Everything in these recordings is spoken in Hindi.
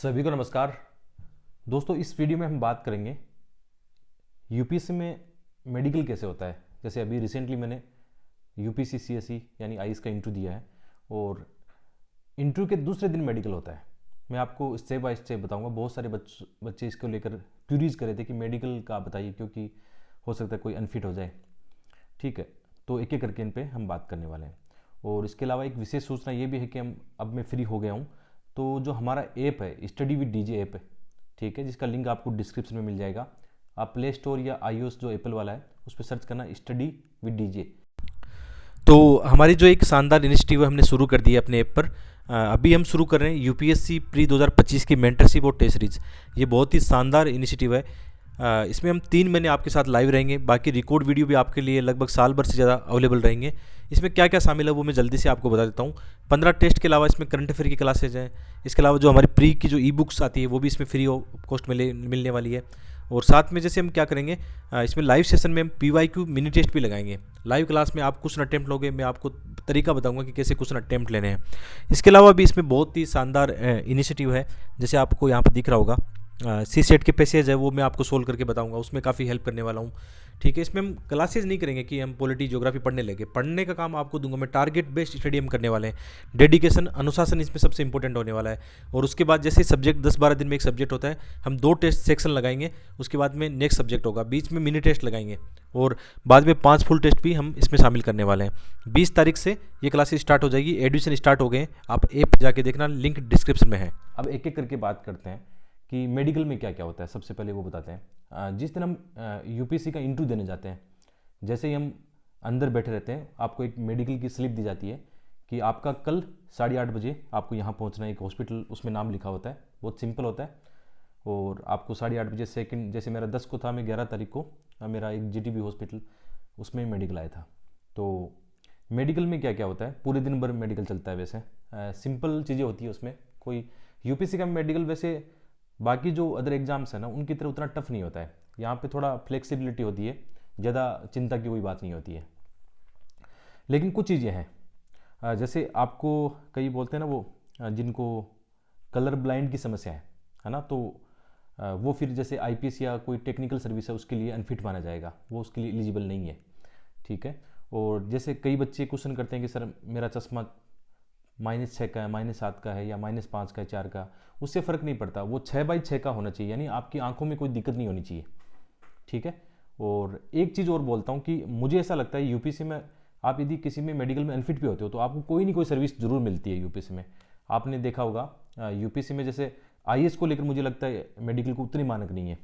सभी को नमस्कार दोस्तों। इस वीडियो में हम बात करेंगे यूपीएससी में मेडिकल कैसे होता है। जैसे अभी रिसेंटली मैंने यूपीएससी सीएसई यानी आईएएस का इंटरव्यू दिया है और इंटरव्यू के दूसरे दिन मेडिकल होता है। मैं आपको स्टेप बाय स्टेप बताऊंगा। बहुत सारे बच्चे इसको लेकर क्यूरीज कर रहे थे कि मेडिकल का बताइए, क्योंकि हो सकता है कोई अनफिट हो जाए। ठीक है, तो एक एक करके इन पे हम बात करने वाले हैं। और इसके अलावा एक विशेष सूचना ये भी है कि अब मैं फ्री हो गया हूँ, तो जो हमारा ऐप है स्टडी विद डीजे ऐप है, ठीक है, जिसका लिंक आपको डिस्क्रिप्शन में मिल जाएगा। आप प्ले स्टोर या iOS जो एप्पल वाला है उस पर सर्च करना स्टडी विद डीजे। तो हमारी जो एक शानदार इनिशिएटिव है हमने शुरू कर दी है अपने ऐप पर। अभी हम शुरू कर रहे हैं यूपीएससी प्री 2025 की मेंटरशिप और टेस्ट सीरीज। ये बहुत ही शानदार इनिशिएटिव है। इसमें हम 3 महीने आपके साथ लाइव रहेंगे। बाकी रिकॉर्ड वीडियो भी आपके लिए लगभग साल भर से ज़्यादा अवेलेबल रहेंगे। इसमें क्या क्या शामिल है वो मैं जल्दी से आपको बता देता हूँ। 15 टेस्ट के अलावा इसमें करंट अफेयर की क्लासेज हैं। इसके अलावा जो हमारी प्री की जो ई बुक्स आती है वो भी इसमें फ्री ऑफ कॉस्ट मिलने वाली है। और साथ में जैसे हम क्या करेंगे, इसमें लाइव सेशन में हम PYQ मिनी टेस्ट भी लगाएंगे। लाइव क्लास में आप क्वेश्चन अटेम्प्ट लोगे, मैं आपको तरीका बताऊंगा कि कैसे क्वेश्चन अटेम्प्ट लेने हैं। इसके अलावा भी इसमें बहुत ही शानदार इनिशिएटिव है। जैसे आपको यहाँ पर दिख रहा होगा सी सेट के पैसेज है, वो मैं आपको सोल्व करके बताऊंगा, उसमें काफ़ी हेल्प करने वाला हूँ। ठीक है, इसमें हम क्लासेज नहीं करेंगे कि हम पॉलिटी ज्योग्राफी पढ़ने लगे। पढ़ने का काम आपको दूंगा मैं। टारगेट बेस्ड स्टडी हम करने वाले हैं। डेडिकेशन, अनुशासन इसमें सबसे इंपॉर्टेंट होने वाला है। और उसके बाद जैसे सब्जेक्ट 10-12 दिन में एक सब्जेक्ट होता है, हम 2 टेस्ट सेक्शन लगाएंगे। उसके बाद में नेक्स्ट सब्जेक्ट होगा, बीच में मिनी टेस्ट लगाएंगे और बाद में 5 फुल टेस्ट भी हम इसमें शामिल करने वाले हैं। 20 तारीख से ये क्लासेज स्टार्ट हो जाएगी। एडमिशन स्टार्ट हो गए, आप ऐप जाके देखना, लिंक डिस्क्रिप्शन में है। अब एक एक करके बात करते हैं कि मेडिकल में क्या क्या होता है। सबसे पहले वो बताते हैं। जिस दिन हम यूपीएससी का इंटरव्यू देने जाते हैं, जैसे ही हम अंदर बैठे रहते हैं, आपको एक मेडिकल की स्लिप दी जाती है कि आपका कल 8:30 बजे आपको यहाँ पहुँचना है। एक हॉस्पिटल, उसमें नाम लिखा होता है, बहुत सिंपल होता है। और आपको 8:30 बजे सेकंड, जैसे मेरा 10 को था, मैं 11 तारीख को मेरा एक GTB हॉस्पिटल, उसमें मेडिकल आया था। तो मेडिकल में क्या क्या होता है, पूरे दिन भर मेडिकल चलता है। वैसे सिंपल चीज़ें होती है उसमें। कोई यूपीएससी का मेडिकल वैसे बाकी जो अदर एग्जाम्स है ना, उनकी तरह उतना टफ नहीं होता है। यहाँ पे थोड़ा फ्लेक्सिबिलिटी होती है, ज़्यादा चिंता की कोई बात नहीं होती है। लेकिन कुछ चीज़ें हैं, जैसे आपको कई बोलते हैं ना, वो जिनको कलर ब्लाइंड की समस्या है ना, तो वो फिर जैसे IPS या कोई टेक्निकल सर्विस है उसके लिए अनफिट माना जाएगा, वो उसके लिए एलिजिबल नहीं है। ठीक है। और जैसे कई बच्चे क्वेश्चन करते हैं कि सर मेरा चश्मा -6 का है, -7 का है, या -5 का है, 4 का, उससे फ़र्क नहीं पड़ता। वो 6/6 का होना चाहिए, यानी आपकी आंखों में कोई दिक्कत नहीं होनी चाहिए। ठीक है। और एक चीज़ और बोलता हूँ कि मुझे ऐसा लगता है यूपीएससी में आप यदि किसी में मेडिकल में अनफिट भी होते हो तो आपको कोई नहीं कोई सर्विस जरूर मिलती है यूपीएससी में। आपने देखा होगा यूपीएससी में जैसे IAS को लेकर मुझे लगता है मेडिकल को उतनी मानक नहीं है।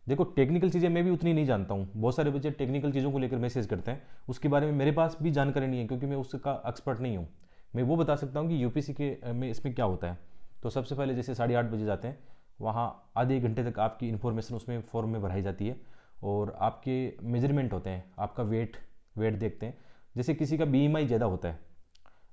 देखो, टेक्निकल चीज़ें मैं भी उतनी नहीं जानता हूँ। बहुत सारे बच्चे टेक्निकल चीज़ों को लेकर मैसेज करते हैं, उसके बारे में मेरे पास भी जानकारी नहीं है, क्योंकि मैं उसका एक्सपर्ट नहीं हूँ। मैं वो बता सकता हूँ कि यूपीएससी के में इसमें क्या होता है। तो सबसे पहले जैसे 8:30 बजे जाते हैं, वहाँ आधे 1 घंटे तक आपकी इन्फॉर्मेशन उसमें फॉर्म में भराई जाती है और आपके मेजरमेंट होते हैं, आपका वेट देखते हैं। जैसे किसी का BMI ज़्यादा होता है,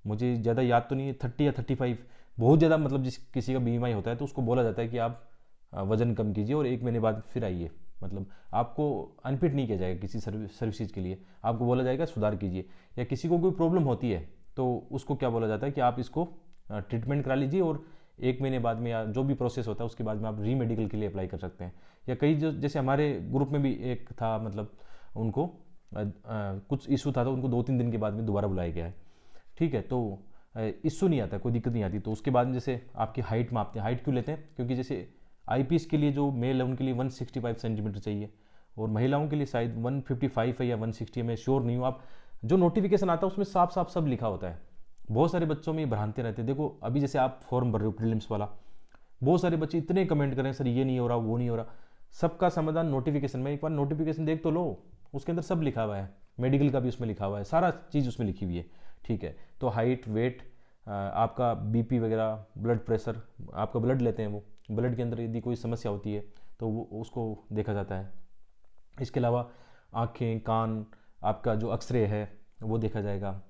मुझे ज़्यादा याद तो नहीं है, 30 या 35, बहुत ज़्यादा, मतलब जिस किसी का BMI होता है तो उसको बोला जाता है कि आप वज़न कम कीजिए और 1 महीने बाद फिर आइए। मतलब आपको अनफिट नहीं किया जाएगा किसी सर्विसेज के लिए, आपको बोला जाएगा सुधार कीजिए। या किसी को कोई प्रॉब्लम होती है तो उसको क्या बोला जाता है कि आप इसको ट्रीटमेंट करा लीजिए और 1 महीने बाद में या जो भी प्रोसेस होता है उसके बाद में आप रीमेडिकल के लिए अप्लाई कर सकते हैं। या कई जो जैसे हमारे ग्रुप में भी एक था, मतलब उनको कुछ इशू था तो उनको 2-3 दिन के बाद में दोबारा बुलाया गया है। ठीक है, तो इशू नहीं आता, कोई दिक्कत नहीं आती। तो उसके बाद में जैसे आपकी हाइट मापते हैं। हाइट क्यों लेते हैं? क्योंकि जैसे IPS के लिए जो मेल है उनके लिए 165 सेंटीमीटर चाहिए और महिलाओं के लिए शायद 155 है या 160 है, मैं श्योर नहीं हूँ। आप जो नोटिफिकेशन आता है उसमें साफ साफ सब लिखा होता है। बहुत सारे बच्चों में भ्रांति रहते हैं। देखो, अभी जैसे आप फॉर्म भर रहे हो प्रीलिम्स वाला, बहुत सारे बच्चे इतने कमेंट करें सर ये नहीं हो रहा, वो नहीं हो रहा। सबका समाधान नोटिफिकेशन में। एक बार नोटिफिकेशन देख तो लो, उसके अंदर सब लिखा हुआ है, मेडिकल का भी उसमें लिखा हुआ है, सारा चीज़ उसमें लिखी हुई है। ठीक है, तो हाइट, वेट, आपका BP वगैरह, ब्लड प्रेशर, आपका ब्लड लेते हैं, वो ब्लड के अंदर यदि कोई समस्या होती है तो वो उसको देखा जाता है। इसके अलावा आँखें, कान, आपका जो एक्सरे है वो देखा जाएगा।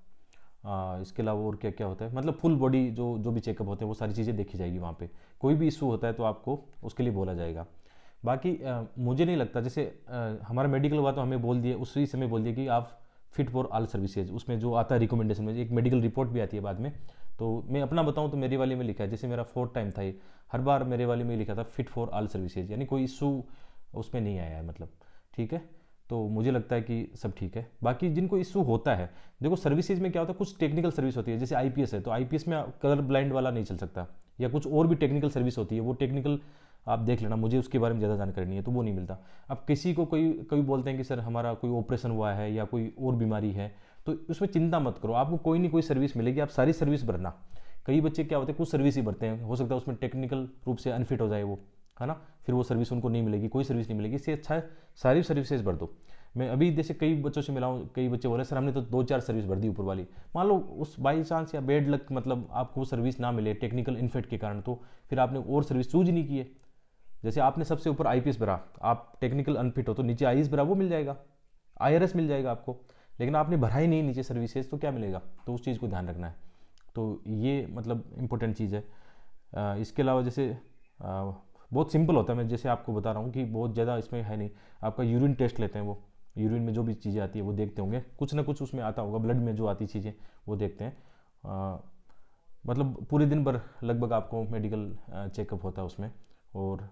इसके अलावा और क्या क्या होता है, मतलब फुल बॉडी जो जो भी चेकअप होते हैं वो सारी चीज़ें देखी जाएगी वहाँ पे। कोई भी इशू होता है तो आपको उसके लिए बोला जाएगा। बाकी मुझे नहीं लगता, जैसे हमारा मेडिकल हुआ तो हमें बोल दिए, उसी समय बोल दिया कि आप फिट फॉर ऑल सर्विसेज, उसमें जो आता है रिकमेंडेशन में एक मेडिकल रिपोर्ट भी आती है बाद में, तो मैं अपना बताऊं तो मेरी वाली में लिखा है, जैसे मेरा 4th टाइम था ये, हर बार मेरे वाली में लिखा था फिट फॉर ऑल सर्विसेज, यानी कोई इशू उसमें नहीं आया है मतलब। ठीक है, तो मुझे लगता है कि सब ठीक है। बाकी जिनको इशू होता है, देखो सर्विसेज में क्या होता है, कुछ टेक्निकल सर्विस होती है, जैसे आईपीएस है तो आईपीएस में कलर ब्लाइंड वाला नहीं चल सकता, या कुछ और भी टेक्निकल सर्विस होती है, वो टेक्निकल आप देख लेना, मुझे उसके बारे में ज़्यादा जानकारी नहीं है, तो वो नहीं मिलता। अब किसी को कोई कोई बोलते हैं कि सर हमारा कोई ऑपरेशन हुआ है या कोई और बीमारी है, तो उसमें चिंता मत करो, आपको कोई नहीं कोई सर्विस मिलेगी, आप सारी सर्विस भरना। कई बच्चे क्या होते हैं कुछ सर्विस ही भरते हैं, हो सकता है उसमें टेक्निकल रूप से अनफिट हो जाए वो, है ना, फिर वो सर्विस उनको नहीं मिलेगी, कोई सर्विस नहीं मिलेगी। इससे अच्छा है सारी सर्विसेज भर दो। मैं अभी जैसे कई बच्चों से मिला हूँ, कई बच्चे बोल रहे हैं सर हमने तो 2-4 सर्विस भर दी ऊपर वाली। मान लो उस बाई चांस या बेड लक मतलब आपको वो सर्विस ना मिले टेक्निकल इनफिट के कारण, तो फिर आपने और सर्विस चूज नहीं की है। जैसे आपने सबसे ऊपर आईपीएस भरा, आप टेक्निकल अनफिट हो तो नीचे आईएएस भरा, वो मिल जाएगा, आईआरएस मिल जाएगा आपको, लेकिन आपने भरा ही नहीं नीचे सर्विसेज, तो क्या मिलेगा, तो उस चीज़ को ध्यान रखना है। तो ये मतलब इंपॉर्टेंट चीज़ है। इसके अलावा जैसे बहुत सिंपल होता है, मैं जैसे आपको बता रहा हूँ कि बहुत ज़्यादा इसमें है नहीं। आपका यूरिन टेस्ट लेते हैं, वो यूरिन में जो भी चीज़ें आती है वो देखते होंगे, कुछ ना कुछ उसमें आता होगा, ब्लड में जो आती चीज़ें वो देखते हैं। मतलब पूरे दिन भर लगभग आपको मेडिकल चेकअप होता है उसमें, और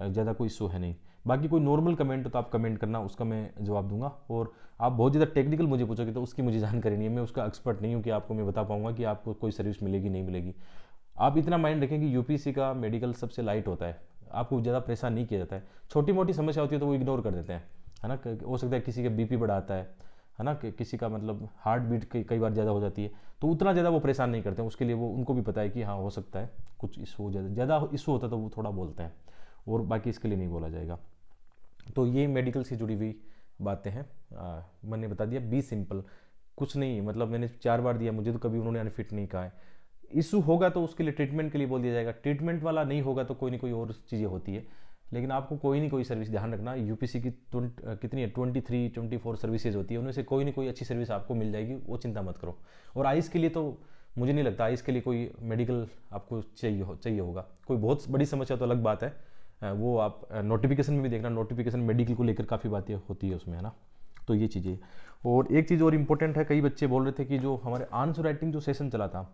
ज़्यादा कोई इशू है नहीं। बाकी कोई नॉर्मल कमेंट हो तो आप कमेंट करना, उसका मैं जवाब दूंगा। और आप बहुत ज़्यादा टेक्निकल मुझे पूछोगे तो उसकी मुझे जानकारी नहीं है, मैं उसका एक्सपर्ट नहीं हूँ कि आपको मैं बता पाऊंगा कि आपको कोई सर्विस मिलेगी नहीं मिलेगी। आप इतना माइंड रखें कि यूपीएससी का मेडिकल सबसे लाइट होता है, आपको ज़्यादा परेशान नहीं किया जाता है। छोटी मोटी समस्या होती है तो वो इग्नोर कर देते हैं, है ना, हो सकता है किसी का बीपी बढ़ाता है ना, किसी का मतलब हार्ट बीट कई बार ज़्यादा हो जाती है, तो उतना ज़्यादा वो परेशान नहीं करते हैं, उसके लिए वो उनको भी पता है कि हाँ हो सकता है कुछ इशू, ज़्यादा इशू होता है तो वो थोड़ा बोलते हैं, और बाकी इसके लिए नहीं बोला जाएगा। तो ये मेडिकल से जुड़ी हुई बातें हैं, मैंने बता दिया, बी सिंपल, कुछ नहीं, मतलब मैंने 4 बार दिया, मुझे तो कभी उन्होंने अनफिट नहीं कहा है। इशू होगा तो उसके लिए ट्रीटमेंट के लिए बोल दिया जाएगा, ट्रीटमेंट वाला नहीं होगा तो कोई ना कोई और चीज़ें होती है। लेकिन आपको कोई नहीं कोई सर्विस, ध्यान रखना, यूपीसी की कितनी है 23-24 सर्विसेज होती है, उनमें से कोई ना कोई अच्छी सर्विस आपको मिल जाएगी, वो चिंता मत करो। और आइस के लिए तो मुझे नहीं लगता आइस के लिए कोई मेडिकल आपको चाहिए होगा, कोई बहुत बड़ी समस्या तो अलग बात है, वो आप नोटिफिकेशन में भी देखना, नोटिफिकेशन मेडिकल को लेकर काफ़ी बातें होती है उसमें, है ना। तो ये चीज़ें, और एक चीज़ और इम्पोर्टेंट है, कई बच्चे बोल रहे थे कि जो हमारे आंसर राइटिंग जो सेशन चला था,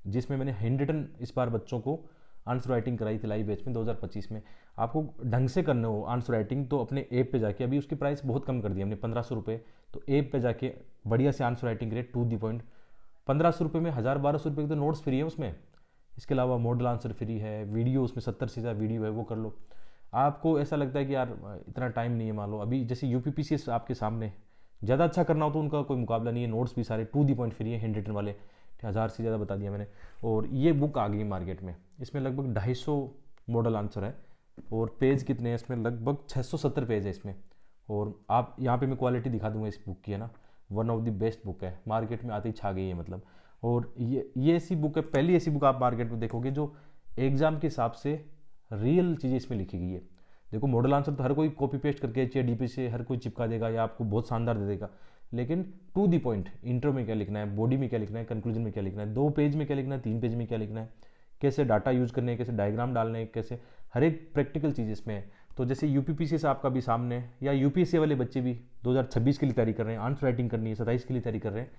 जिसमें मैंने हैंड रिटन इस बार बच्चों को आंसर राइटिंग कराई थी लाइव बैच में 2025 में, आपको ढंग से करना हो आंसर राइटिंग तो अपने ऐप पे जाके, अभी उसकी प्राइस बहुत कम कर दी हमने 1500 रुपये, तो ऐप पे जाके बढ़िया से आंसर राइटिंग करें टू दी पॉइंट। 1500 रुपये में 1000-1200 रुपये के तो नोट्स फ्री है उसमें, इसके अलावा मॉडल आंसर फ्री है, वीडियो उसमें 70 से ज़्यादा वीडियो है, वो कर लो। आपको ऐसा लगता है कि यार इतना टाइम नहीं है, मान लो अभी जैसे यूपीपीसीएस आपके सामने, ज़्यादा अच्छा करना हो तो उनका कोई मुकाबला नहीं है, नोट्स भी सारे टू दी पॉइंट फ्री है, हैंड रिटन वाले 1000 से ज़्यादा बता दिया मैंने। और ये बुक आ गई मार्केट में, इसमें लगभग 250 मॉडल आंसर है, और पेज कितने हैं इसमें, लगभग 670 पेज है इसमें। और आप यहाँ पे मैं क्वालिटी दिखा दूंगा इस बुक की, है ना, one of the best book है, मार्केट में आते ही छा गई है मतलब। और ये ऐसी बुक है, पहली ऐसी बुक आप मार्केट में देखोगे जो एग्जाम के हिसाब से रियल चीज़ें इसमें लिखी गई है। देखो मॉडल आंसर तो हर कोई कॉपी पेस्ट करके ChatGPT से हर कोई चिपका देगा या आपको बहुत शानदार दे देगा, लेकिन टू दी पॉइंट, इंट्रो में क्या लिखना है, बॉडी में क्या लिखना है, कंक्लूजन में क्या लिखना है, 2 पेज में क्या लिखना है, 3 पेज में क्या लिखना है, कैसे डाटा यूज करने हैं, कैसे डायग्राम डालने हैं, कैसे हर एक प्रैक्टिकल चीज़ इसमें है। तो जैसे यूपीपीसी से आपका भी सामने, या यूपीएससी वाले बच्चे भी 2026 के लिए तैयारी कर रहे हैं, आंसर राइटिंग करनी है, 27 के लिए तैयारी कर रहे हैं,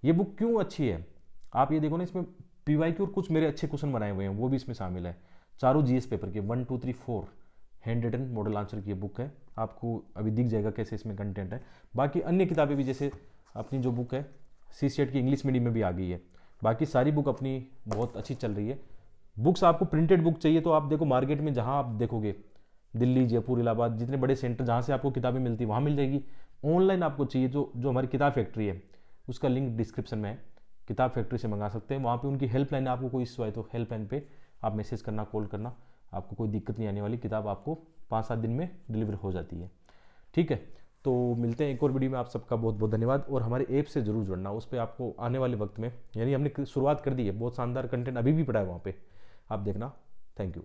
ये बुक क्यों अच्छी है, आप ये देखो ना, इसमें PYQ और कुछ मेरे अच्छे क्वेश्चन बनाए हुए हैं, वो भी इसमें शामिल है, चारों GS पेपर के 1 2 3 4 हैंड रिटन मॉडल आंसर की बुक है, आपको अभी दिख जाएगा कैसे इसमें कंटेंट है। बाकी अन्य किताबें भी, जैसे अपनी जो बुक है CSET की इंग्लिश मीडियम में भी आ गई है, बाकी सारी बुक अपनी बहुत अच्छी चल रही है। बुक्स आपको प्रिंटेड बुक चाहिए तो आप देखो मार्केट में, जहाँ आप देखोगे दिल्ली, जयपुर, इलाहाबाद, जितने बड़े सेंटर जहाँ से आपको किताबें मिलती है वहाँ मिल जाएगी। ऑनलाइन आपको चाहिए जो हमारी किताब फैक्ट्री है, उसका लिंक डिस्क्रिप्शन में है, किताब फैक्ट्री से मंगा सकते हैं, वहाँ पे उनकी हेल्पलाइन है, आपको कोई इशू आए तो हेल्पलाइन पे आप मैसेज करना, कॉल करना, आपको कोई दिक्कत नहीं आने वाली, किताब आपको 5-7 दिन में डिलीवर हो जाती है। ठीक है, तो मिलते हैं एक और वीडियो में, आप सबका बहुत बहुत धन्यवाद। और हमारे ऐप से जरूर जुड़ना, उस पर आपको आने वाले वक्त में, यानी हमने शुरुआत कर दी है, बहुत शानदार कंटेंट अभी भी पड़ा है वहाँ पे, आप देखना। Thank you.